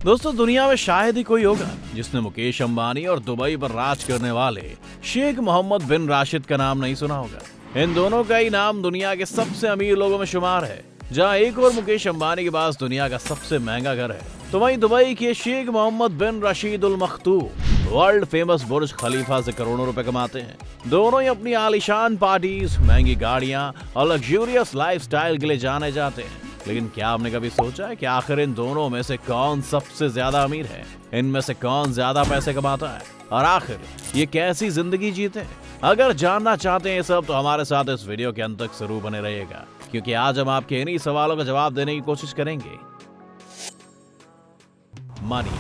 दोस्तों, दुनिया में शायद ही कोई होगा जिसने मुकेश अंबानी और दुबई पर राज करने वाले शेख मोहम्मद बिन राशिद का नाम नहीं सुना होगा। इन दोनों का ही नाम दुनिया के सबसे अमीर लोगों में शुमार है। जहां एक और मुकेश अंबानी के पास दुनिया का सबसे महंगा घर है, तो वहीं दुबई के शेख मोहम्मद बिन रशीद अल मखतूम वर्ल्ड फेमस बुर्ज खलीफा से करोड़ों रुपए कमाते हैं। दोनों ही अपनी आलीशान पार्टीज, महंगी गाड़ियां और लग्जूरियस लाइफस्टाइल के लिए जाने जाते हैं। लेकिन क्या आपने कभी सोचा है कि आखिर इन दोनों में से कौन सबसे ज्यादा अमीर है? इनमें से कौन ज्यादा पैसे कमाता है और आखिर ये कैसी जिंदगी जीते हैं? अगर जानना चाहते हैं ये सब, तो हमारे साथ इस वीडियो के अंत तक जरूर बने रहिएगा, क्योंकि आज हम आपके इन्हीं सवालों का जवाब देने की कोशिश करेंगे। मनी।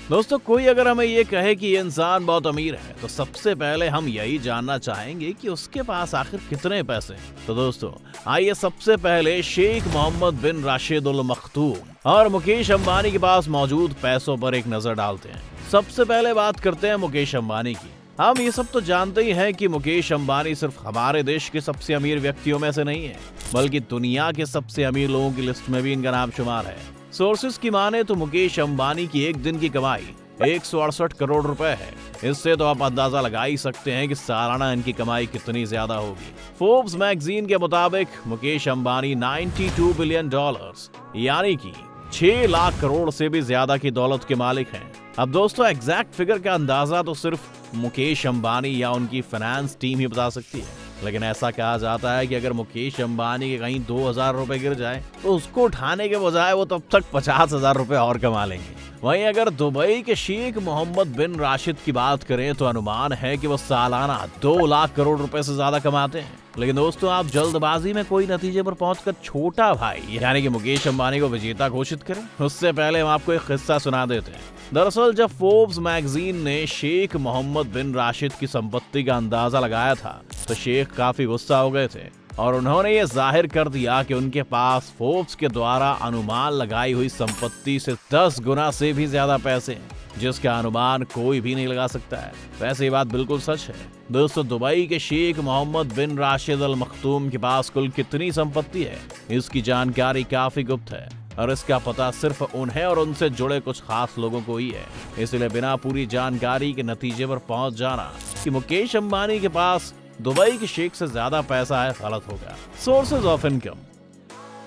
दोस्तों, कोई अगर हमें ये कहे कि ये इंसान बहुत अमीर है, तो सबसे पहले हम यही जानना चाहेंगे कि उसके पास आखिर कितने पैसे हैं। तो दोस्तों, आइए सबसे पहले शेख मोहम्मद बिन राशिद अल मखतूम और मुकेश अंबानी के पास मौजूद पैसों पर एक नजर डालते हैं। सबसे पहले बात करते हैं मुकेश अंबानी की। हम ये सब तो जानते ही हैं कि मुकेश अंबानी सिर्फ हमारे देश के सबसे अमीर व्यक्तियों में से नहीं है, बल्कि दुनिया के सबसे अमीर लोगों की लिस्ट में भी इनका नाम शुमार है। सोर्सेस की माने तो मुकेश अंबानी की एक दिन की कमाई 168 करोड़ रुपए है। इससे तो आप अंदाजा लगा ही सकते हैं कि सालाना इनकी कमाई कितनी ज्यादा होगी। फोर्ब्स मैगजीन के मुताबिक मुकेश अंबानी 92 बिलियन डॉलर्स यानी कि 6 लाख करोड़ से भी ज्यादा की दौलत के मालिक हैं। अब दोस्तों, एग्जैक्ट फिगर का अंदाजा तो सिर्फ मुकेश अंबानी या उनकी फाइनेंस टीम ही बता सकती है, लेकिन ऐसा कहा जाता है कि अगर मुकेश अंबानी के कहीं 2000 रुपए गिर जाए, तो उसको उठाने के बजाय वो तब तक 50,000 रुपए और कमा लेंगे। वहीं अगर दुबई के शेख मोहम्मद बिन राशिद की बात करें, तो अनुमान है कि वो सालाना 2 लाख करोड़ रुपए से ज्यादा कमाते हैं। लेकिन दोस्तों, आप जल्दबाजी में कोई नतीजे पर पहुंचकर छोटा भाई यानी कि मुकेश अंबानी को विजेता घोषित करें, उससे पहले हम आपको एक किस्सा सुना देते हैं। दरअसल जब फोर्ब्स मैगजीन ने शेख मोहम्मद बिन राशिद की संपत्ति का अंदाजा लगाया था, तो शेख काफी गुस्सा हो गए थे और उन्होंने ये जाहिर कर दिया कि उनके पास फोर्ब्स के द्वारा अनुमान लगाई हुई संपत्ति से 10 गुना से भी ज्यादा पैसे हैं, जिसका अनुमान कोई भी नहीं लगा सकता है। वैसे ये बात बिल्कुल सच है। दोस्तों, दुबई के शेख मोहम्मद बिन राशिद अल मखतूम के पास कुल कितनी संपत्ति है, इसकी जानकारी काफी गुप्त है और इसका पता सिर्फ उन्हें और उनसे जुड़े कुछ खास लोगों को ही है। इसलिए बिना पूरी जानकारी के नतीजे पर पहुंच जाना कि मुकेश अंबानी के पास दुबई के शेख से ज्यादा पैसा है, गलत होगा। Sources of income.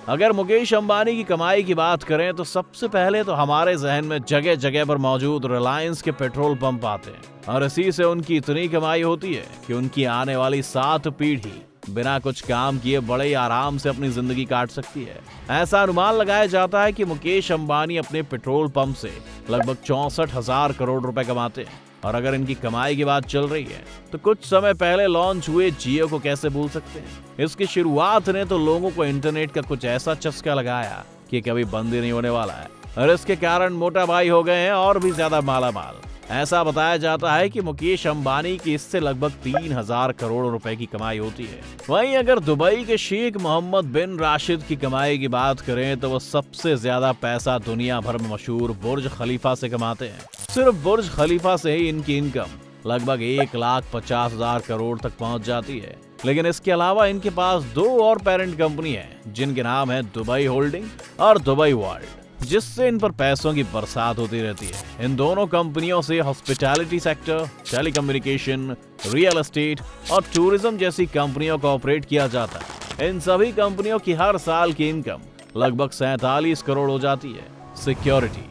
अगर मुकेश अंबानी की कमाई की बात करें, तो सबसे पहले तो हमारे जहन में जगह जगह पर मौजूद रिलायंस के पेट्रोल पंप आते हैं और इसी से उनकी इतनी कमाई होती है कि उनकी आने वाली 7 पीढ़ी बिना कुछ काम किए बड़े आराम से अपनी जिंदगी काट सकती है। ऐसा अनुमान लगाया जाता है कि मुकेश अंबानी अपने पेट्रोल पंप से लगभग 64,000 करोड़ रुपए कमाते हैं। और अगर इनकी कमाई की बात चल रही है, तो कुछ समय पहले लॉन्च हुए जियो को कैसे भूल सकते हैं। इसकी शुरुआत ने तो लोगों को इंटरनेट का कुछ ऐसा चस्का लगाया कि कभी बंद ही नहीं होने वाला है और इसके कारण मोटा भाई हो गए हैं और भी ज्यादा मालामाल। ऐसा बताया जाता है कि मुकेश अंबानी की इससे लगभग 3000 करोड़ रुपए की कमाई होती है। वहीं अगर दुबई के शेख मोहम्मद बिन राशिद की कमाई की बात करें, तो वो सबसे ज्यादा पैसा दुनिया भर में मशहूर बुर्ज खलीफा से कमाते हैं। सिर्फ बुर्ज खलीफा से ही इनकी इनकम लगभग 1,50,000 करोड़ तक पहुंच जाती है। लेकिन इसके अलावा इनके पास 2 और पेरेंट कंपनी है, जिनके नाम है दुबई होल्डिंग और दुबई वर्ल्ड, जिससे इन पर पैसों की बरसात होती रहती है। इन दोनों कंपनियों से hospitality sector, telecommunication, real estate और टूरिज्म जैसी कंपनियों को ऑपरेट किया जाता है। इन सभी कंपनियों की हर साल की इनकम लगभग 47 करोड़ हो जाती है। सिक्योरिटी।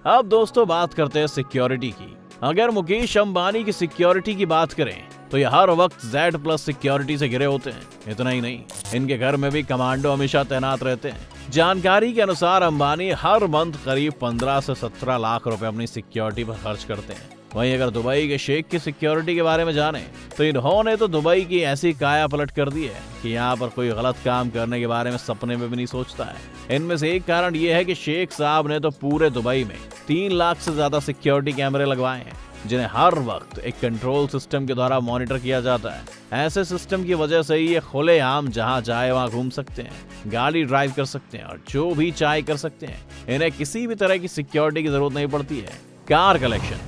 अब दोस्तों, बात करते हैं सिक्योरिटी की। अगर मुकेश अंबानी की सिक्योरिटी की बात करें, तो ये हर वक्त Z+ सिक्योरिटी से घिरे होते हैं। इतना ही नहीं, इनके घर में भी कमांडो हमेशा तैनात रहते हैं। जानकारी के अनुसार अंबानी हर मंथ करीब 15 से 17 लाख रुपए अपनी सिक्योरिटी पर खर्च करते हैं। वहीं अगर दुबई के शेख की सिक्योरिटी के बारे में जाने, तो इन्होंने तो दुबई की ऐसी काया पलट कर दी है कि यहाँ पर कोई गलत काम करने के बारे में सपने में भी नहीं सोचता है। इनमें से एक कारण ये है कि शेख साहब ने तो पूरे दुबई में 3 लाख से ज्यादा सिक्योरिटी कैमरे लगवाए हैं, जिन्हें हर वक्त एक कंट्रोल सिस्टम के द्वारा मॉनिटर किया जाता है। ऐसे सिस्टम की वजह से ही ये खुलेआम जहां चाहे वहां घूम सकते हैं, गाड़ी ड्राइव कर सकते हैं और जो भी चाहे कर सकते हैं। इन्हें किसी भी तरह की सिक्योरिटी की जरूरत नहीं पड़ती है। Car collection.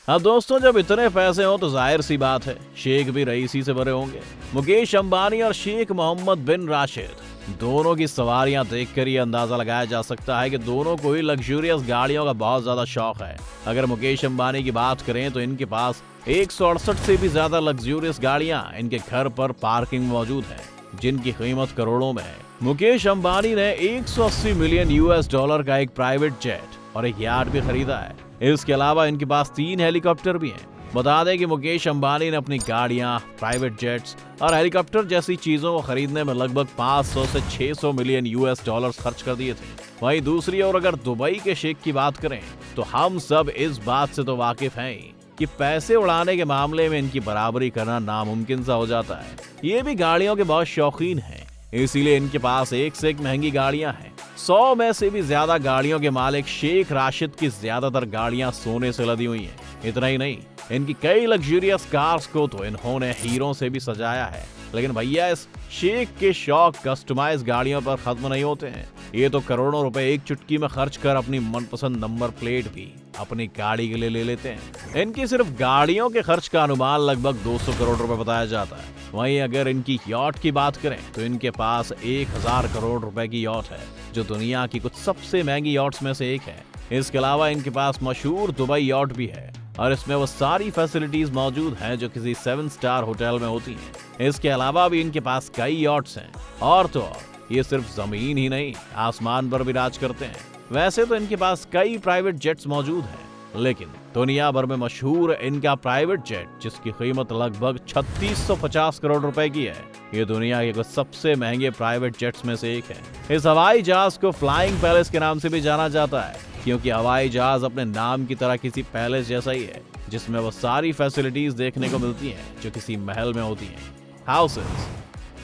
अब दोस्तों, जब इतने पैसे हो तो जाहिर सी बात है शेख भी रईसी से भरे होंगे। मुकेश अंबानी और शेख मोहम्मद बिन राशिद दोनों की सवारियां देखकर ये अंदाजा लगाया जा सकता है कि दोनों को ही लग्जूरियस गाड़ियों का बहुत ज्यादा शौक है। अगर मुकेश अंबानी की बात करें तो इनके पास 168 से भी ज्यादा लग्जूरियस गाड़ियां इनके घर पर पार्किंग में मौजूद है, जिनकी कीमत करोड़ों में है। मुकेश अंबानी ने 180 मिलियन US डॉलर का एक प्राइवेट जेट और एक यार्ड भी खरीदा है। इसके अलावा इनके पास 3 हेलीकॉप्टर भी हैं। बता दें कि मुकेश अंबानी ने अपनी गाड़ियां, प्राइवेट जेट्स और हेलीकॉप्टर जैसी चीजों को खरीदने में लगभग 500 से 600 मिलियन US डॉलर खर्च कर दिए थे। वहीं दूसरी ओर अगर दुबई के शेख की बात करें तो हम सब इस बात से तो वाकिफ हैं कि पैसे उड़ाने के मामले में इनकी बराबरी करना नामुमकिन सा हो जाता है। ये भी गाड़ियों के बहुत शौकीन हैं, इसीलिए इनके पास एक से एक महंगी गाड़ियां हैं। 100 में से भी ज्यादा गाड़ियों के मालिक शेख राशिद की ज्यादातर गाड़ियां सोने से लदी हुई हैं। इतना ही नहीं, इनकी कई लग्जूरियस कार्स को तो इन्होंने हीरों से भी सजाया है। लेकिन भैया, इस शेख के शौक कस्टमाइज गाड़ियों पर खत्म नहीं होते हैं। ये तो करोड़ों रुपए एक चुटकी में खर्च कर अपनी मनपसंद नंबर प्लेट भी अपनी गाड़ी के लिए ले लेते हैं। इनकी सिर्फ गाड़ियों के खर्च का अनुमान लगभग 200 करोड़ रुपए बताया जाता है। वहीं अगर इनकी यॉट की बात करें तो इनके पास 1000 करोड़ रुपए की यॉट है, जो दुनिया की कुछ सबसे महंगी यॉट्स में से एक है। इसके अलावा इनके पास मशहूर दुबई यॉट भी है और इसमें वो सारी फैसिलिटीज मौजूद हैं जो किसी 7 स्टार होटल में होती हैं। इसके अलावा भी इनके पास कई यॉट्स हैं और तो और ये सिर्फ जमीन ही नहीं, आसमान पर भी राज करते हैं। वैसे तो इनके पास कई प्राइवेट जेट्स मौजूद हैं, लेकिन दुनिया भर में मशहूर इनका प्राइवेट जेट, जिसकी कीमत लगभग 3650 करोड़ रुपए की है, ये दुनिया के कुछ सबसे महंगे प्राइवेट जेट्स में से एक है। इस हवाई जहाज को फ्लाइंग पैलेस के नाम से भी जाना जाता है, क्योंकि हवाई जहाज अपने नाम की तरह किसी पैलेस जैसा ही है, जिसमें वो सारी फैसिलिटीज देखने को मिलती हैं जो किसी महल में होती हैं। हाउसेस,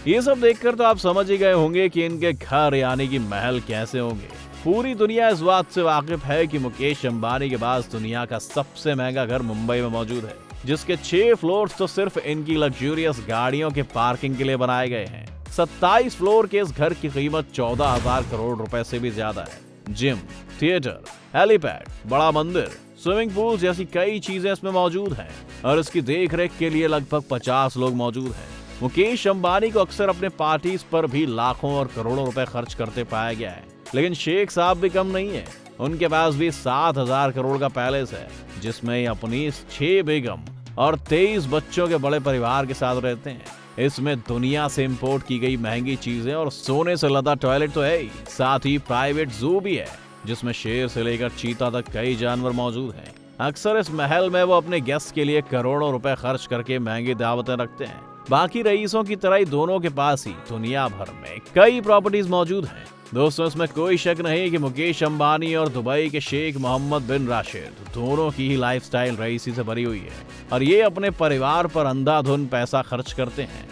ये सब देखकर तो आप समझ ही गए होंगे कि इनके घर यानी कि महल कैसे होंगे। पूरी दुनिया इस बात से वाकिफ है कि मुकेश अंबानी के पास दुनिया का सबसे महंगा घर मुंबई में मौजूद है, जिसके 6 फ्लोर्स तो सिर्फ इनकी लग्जूरियस गाड़ियों के पार्किंग के लिए बनाए गए हैं। 27 फ्लोर के इस घर की कीमत 14,000 करोड़ रुपए से भी ज्यादा है। जिम, थिएटर, हेलीपैड, बड़ा मंदिर, स्विमिंग पूल जैसी कई चीजें इसमें मौजूद हैं और इसकी देखरेख के लिए लगभग 50 लोग मौजूद हैं। मुकेश अंबानी को अक्सर अपने पार्टीज पर भी लाखों और करोड़ों रुपए खर्च करते पाया गया है, लेकिन शेख साहब भी कम नहीं है। उनके पास भी 7,000 करोड़ का पैलेस है, जिसमें अपनी 6 बेगम और 23 बच्चों के बड़े परिवार के साथ रहते हैं। इसमें दुनिया से इंपोर्ट की गई महंगी चीजें और सोने से लदा टॉयलेट तो है ही, साथ ही प्राइवेट जू भी है, जिसमें शेर से लेकर चीता तक कई जानवर मौजूद हैं। अक्सर इस महल में वो अपने गेस्ट के लिए करोड़ों रुपए खर्च करके महंगी दावतें रखते हैं। बाकी रईसों की तरह ही दोनों के पास ही दुनिया भर में कई प्रॉपर्टीज मौजूद हैं। दोस्तों, इसमें कोई शक नहीं कि मुकेश अंबानी और दुबई के शेख मोहम्मद बिन राशिद दोनों की ही लाइफस्टाइल रईसी से भरी हुई है और ये अपने परिवार पर अंधाधुन पैसा खर्च करते हैं।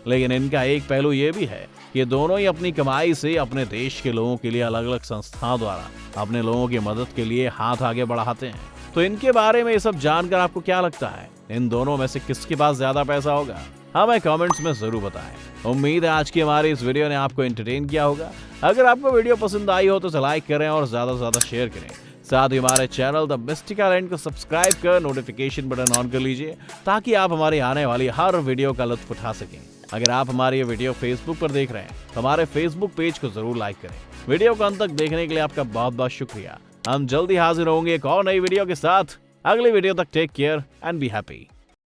लेकिन इनका एक पहलू ये भी है कि ये दोनों ही अपनी कमाई से अपने देश के लोगों के लिए अलग अलग संस्थाओं द्वारा अपने लोगों की मदद के लिए हाथ आगे बढ़ाते हैं। तो इनके बारे में ये सब जानकर आपको क्या लगता है? इन दोनों में से किसके पास ज्यादा पैसा होगा? हमें कमेंट्स में जरूर बताएं। उम्मीद है आज की हमारी इस वीडियो ने आपको एंटरटेन किया होगा। अगर आपको वीडियो पसंद आई हो तो लाइक करें और ज्यादा से ज्यादा शेयर करें। साथ ही हमारे चैनल द मिस्टिक आइलैंड को सब्सक्राइब कर नोटिफिकेशन बटन ऑन कर लीजिए, ताकि आप हमारी आने वाली हर वीडियो का लुत्फ उठा सकें। अगर आप हमारी ये वीडियो फेसबुक पर देख रहे हैं तो हमारे फेसबुक पेज को जरूर लाइक करें। वीडियो को अंत तक देखने के लिए आपका बहुत बहुत शुक्रिया। हम जल्दी हाजिर होंगे एक और नई वीडियो के साथ। अगली वीडियो तक take care and be happy.